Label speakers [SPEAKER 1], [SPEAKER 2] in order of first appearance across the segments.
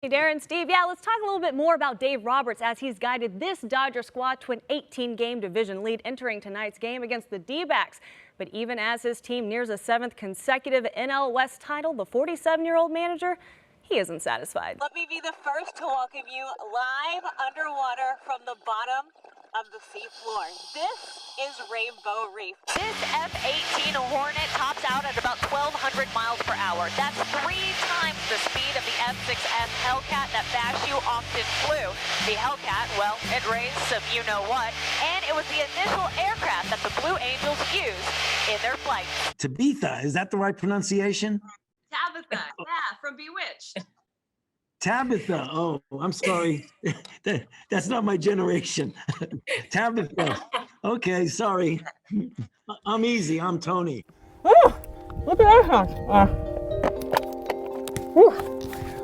[SPEAKER 1] Hey, Darren, Steve, yeah, let's talk a little bit more about Dave Roberts as he's guided this Dodger squad to an 18-game division lead entering tonight's game against the D-backs. But even as his team nears a 7th consecutive NL West title, the 47-year-old manager, he isn't satisfied.
[SPEAKER 2] Let me be the first to welcome you live underwater from the bottom of the sea floor. This is Rainbow Reef. This F-18 Hornet tops out at about 1,200 miles per hour. That's 3 times the speed of the F-6F Hellcat that Bashew often flew. The Hellcat, well, it raised some you-know-what, and it was the initial aircraft that the Blue Angels used in their flight.
[SPEAKER 3] Tabitha, is that the right pronunciation?
[SPEAKER 4] Tabitha, yeah, from Bewitched.
[SPEAKER 3] Tabitha, oh, I'm sorry. That's not my generation. Tabitha, okay, sorry. I'm easy, I'm Tony.
[SPEAKER 1] Woo! Look at that.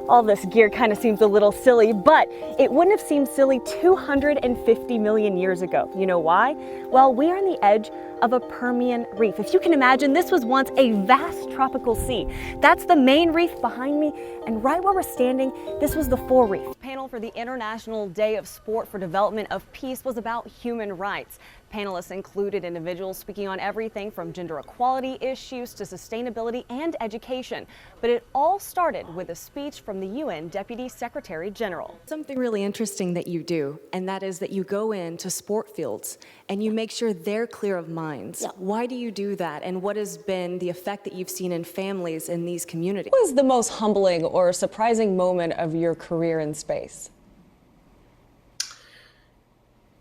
[SPEAKER 1] All this gear kind of seems a little silly, but it wouldn't have seemed silly 250 million years ago. You know why? Well, we are on the edge of a Permian reef. If you can imagine, this was once a vast tropical sea. That's the main reef behind me, and right where we're standing, this was the fore reef. The panel for the International Day of Sport for Development of Peace was about human rights. Panelists included individuals speaking on everything from gender equality issues to sustainability and education. But it all started with a speech from the UN Deputy Secretary General.
[SPEAKER 5] Something really interesting that you do, and that is that you go into sport fields and you make sure they're clear of minds. Yeah. Why do you do that, and what has been the effect that you've seen in families in these communities?
[SPEAKER 6] What was the most humbling or surprising moment of your career in space?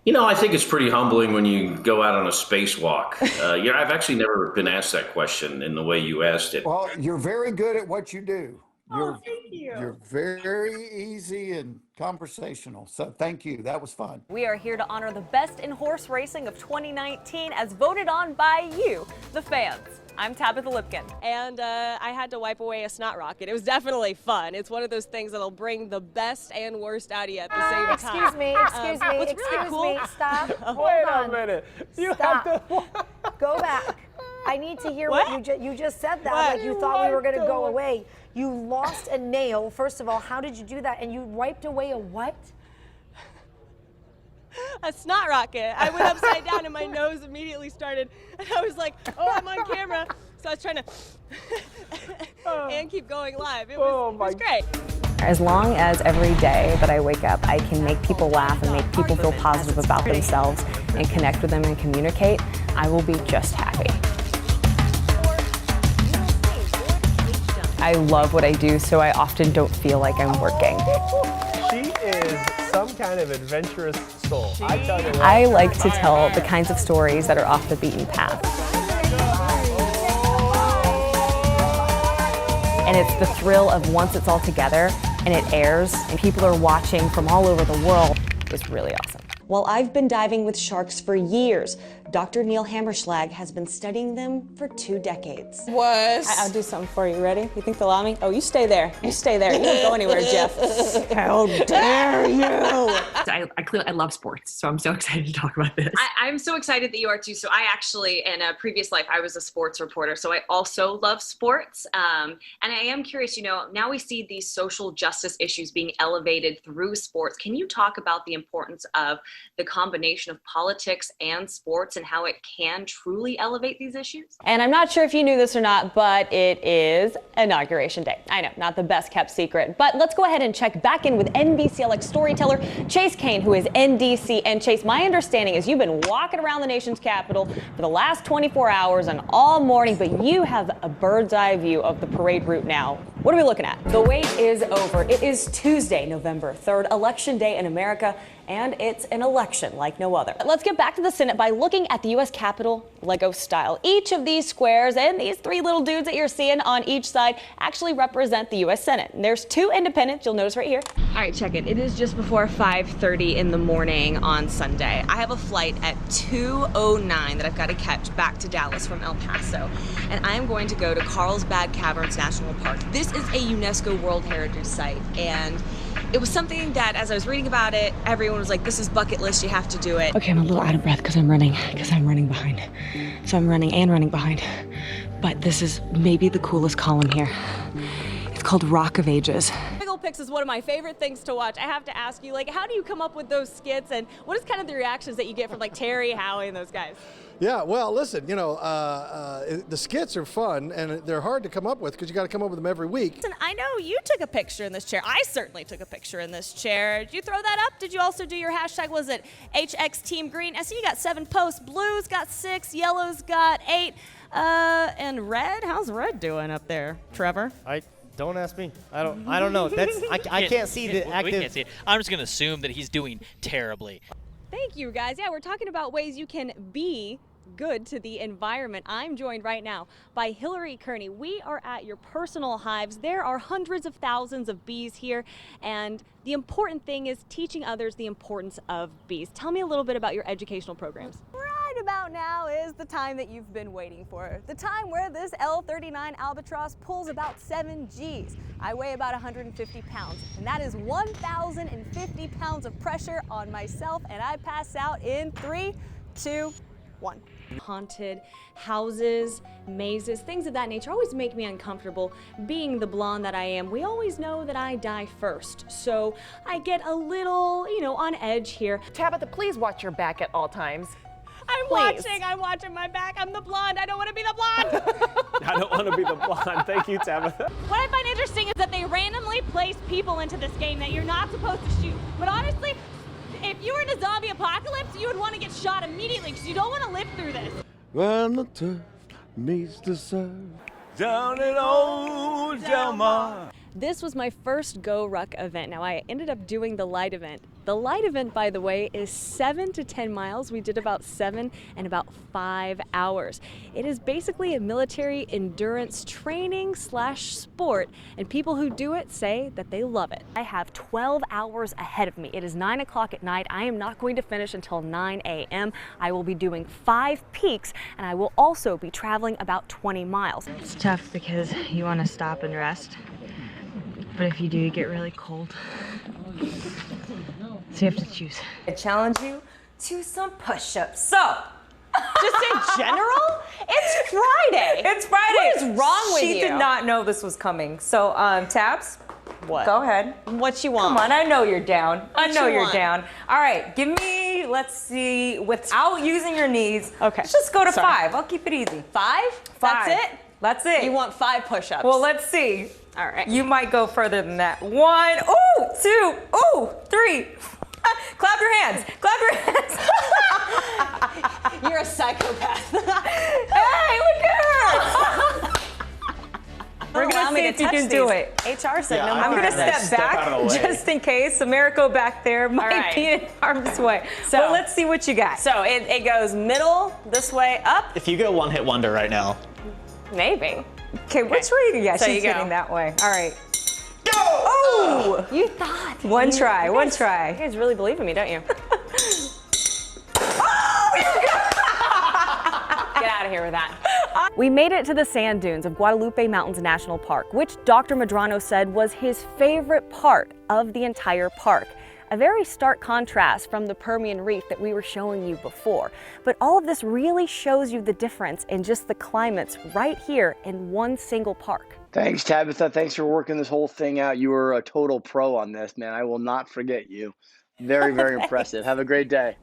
[SPEAKER 7] You know, I think it's pretty humbling when you go out on a spacewalk. I've actually never been asked that question in the way you asked it.
[SPEAKER 8] Well, you're very good at what you do.
[SPEAKER 4] Thank you.
[SPEAKER 8] You're very easy and conversational. So thank you. That was fun.
[SPEAKER 1] We are here to honor the best in horse racing of 2019 as voted on by you, the fans. I'm Tabitha Lipkin.
[SPEAKER 9] And I had to wipe away a snot rocket. It was definitely fun. It's one of those things that'll bring the best and worst out of you at the same time.
[SPEAKER 10] Excuse me,
[SPEAKER 9] What's really cool?
[SPEAKER 10] Stop.
[SPEAKER 11] Wait a minute. You
[SPEAKER 10] Stop.
[SPEAKER 11] have to.
[SPEAKER 10] Go back. I need to hear what you just said that like you thought we were going to go away. You lost a nail. First of all, how did you do that? And you wiped away a what?
[SPEAKER 9] A snot rocket. I went upside down and my nose immediately started. And I was like, oh, I'm on camera. So I was trying to and keep going live. It was great.
[SPEAKER 5] As long as every day that I wake up, I can make people laugh and make people feel positive about themselves and connect with them and communicate, I will be just happy. I love what I do, so I often don't feel like I'm working.
[SPEAKER 11] She is some kind of adventurous soul. I tell you what.
[SPEAKER 5] I like to tell the kinds of stories that are off the beaten path. And it's the thrill of once it's all together and it airs and people are watching from all over the world. It's really awesome.
[SPEAKER 6] Well, I've been diving with sharks for years. Dr. Neil Hammerschlag has been studying them for 2 decades.
[SPEAKER 9] I'll do something for you. Ready? You think they'll allow me? Oh, you stay there. You stay there. You don't go anywhere, Jeff. How dare you?
[SPEAKER 12] I love sports, so I'm so excited to talk about this.
[SPEAKER 4] I'm so excited that you are too. So I actually, in a previous life, I was a sports reporter, so I also love sports. And I am curious, now we see these social justice issues being elevated through sports. Can you talk about the importance of the combination of politics and sports and how it can truly elevate these issues?
[SPEAKER 6] And I'm not sure if you knew this or not, but it is Inauguration Day. I know, not the best kept secret, but let's go ahead and check back in with NBCLX storyteller Chase Kane, who is NDC. And Chase, my understanding is you've been walking around the nation's capital for the last 24 hours and all morning, but you have a bird's eye view of the parade route now. What are we looking at? The wait is over. It is Tuesday, November 3rd, Election Day in America, and it's an election like no other. Let's get back to the Senate by looking at the U.S. Capitol Lego style. Each of these squares and these 3 little dudes that you're seeing on each side actually represent the U.S. Senate. And there's 2 independents, you'll notice right here. All right, check it. It is just before 5:30 in the morning on Sunday. I have a flight at 2:09 that I've got to catch back to Dallas from El Paso. And I'm going to go to Carlsbad Caverns National Park. This is a UNESCO World Heritage Site, and it was something that, as I was reading about it, everyone was like, this is bucket list, you have to do it. Okay, I'm a little out of breath because I'm running behind. So I'm running behind. But this is maybe the coolest column here. It's called Rock of Ages.
[SPEAKER 1] Olympics is one of my favorite things to watch. I have to ask you, like, how do you come up with those skits, and what is kind of the reactions that you get from like Terry, Howie, and those guys?
[SPEAKER 13] Yeah, well, listen, you know, the skits are fun, and they're hard to come up with because you got to come up with them every week.
[SPEAKER 1] Listen, I know you took a picture in this chair. I certainly took a picture in this chair. Did you throw that up? Did you also do your hashtag? Was it HX Team Green? I see you got 7 posts. Blues got 6. Yellows got 8. And red? How's red doing up there, Trevor?
[SPEAKER 11] Don't ask me. I don't know. I can't see the active.
[SPEAKER 14] We can't see it. I'm just going to assume that he's doing terribly.
[SPEAKER 1] Thank you, guys. Yeah, we're talking about ways you can be good to the environment. I'm joined right now by Hillary Kearney. We are at your personal hives. There are hundreds of thousands of bees here, and the important thing is teaching others the importance of bees. Tell me a little bit about your educational programs. Right about now is the time that you've been waiting for. The time where this L39 albatross pulls about 7 Gs. I weigh about 150 pounds, and that is 1,050 pounds of pressure on myself, and I pass out in 3, 2, 1. Haunted houses, mazes, things of that nature always make me uncomfortable. Being the blonde that I am, we always know that I die first. So I get a little, on edge here.
[SPEAKER 15] Tabitha, please watch your back at all times.
[SPEAKER 1] I'm watching my back. I'm the blonde. I don't want to be the blonde.
[SPEAKER 11] I don't want to be the blonde. Thank you, Tabitha.
[SPEAKER 1] What I find interesting is that they randomly place people into this game that you're not supposed to shoot. But honestly, if you were in a zombie apocalypse, you would want to get shot immediately because you don't want to live through this.
[SPEAKER 16] When the turf meets the surf.
[SPEAKER 17] Down in old Del Mar.
[SPEAKER 1] This was my first Go Ruck event. Now, I ended up doing the light event. The light event, by the way, is 7 to 10 miles. We did about 7 in about 5 hours. It is basically a military endurance training / sport, and people who do it say that they love it. I have 12 hours ahead of me. It is 9 o'clock at night. I am not going to finish until 9 a.m. I will be doing 5 peaks, and I will also be traveling about 20 miles.
[SPEAKER 18] It's tough because you want to stop and rest. But if you do, you get really cold. So you have to choose.
[SPEAKER 15] I challenge you to some push-ups. So,
[SPEAKER 6] just in general, it's Friday.
[SPEAKER 15] It's Friday.
[SPEAKER 6] What is wrong with you?
[SPEAKER 15] She did not know this was coming. So, Tabs,
[SPEAKER 6] what?
[SPEAKER 15] Go ahead.
[SPEAKER 6] What you want?
[SPEAKER 15] Come on, I know you're down. I know you're
[SPEAKER 6] want?
[SPEAKER 15] Down. All right, give me, let's see, without using your knees.
[SPEAKER 6] Okay.
[SPEAKER 15] Let's just go to 5. I'll keep it easy.
[SPEAKER 6] 5? That's it?
[SPEAKER 15] That's it.
[SPEAKER 6] You want 5 push-ups?
[SPEAKER 15] Well, let's see.
[SPEAKER 6] All right.
[SPEAKER 15] You might go further than that. 1, ooh, 2, ooh, 3. Clap your hands. Clap your hands.
[SPEAKER 6] You're a psychopath.
[SPEAKER 15] Hey, look at her. We're going to see if you can do it.
[SPEAKER 6] HR said no more.
[SPEAKER 15] I'm going to step back just in case. Americo back there might be in harm's way. So well, let's see what you got.
[SPEAKER 6] So it goes middle, this way, up.
[SPEAKER 19] If you go one-hit wonder right now.
[SPEAKER 6] Maybe.
[SPEAKER 15] Okay, which way? Yeah,
[SPEAKER 6] so
[SPEAKER 15] she's hitting that way. All right. Go! Oh!
[SPEAKER 6] You thought.
[SPEAKER 15] One try. You
[SPEAKER 6] guys really believe in me, don't you? Get out of here with that. We made it to the sand dunes of Guadalupe Mountains National Park, which Dr. Medrano said was his favorite part of the entire park. A very stark contrast from the Permian Reef that we were showing you before. But all of this really shows you the difference in just the climates right here in one single park.
[SPEAKER 20] Thanks, Tabitha. Thanks for working this whole thing out. You were a total pro on this, man. I will not forget you. Very, very impressive. Have a great day.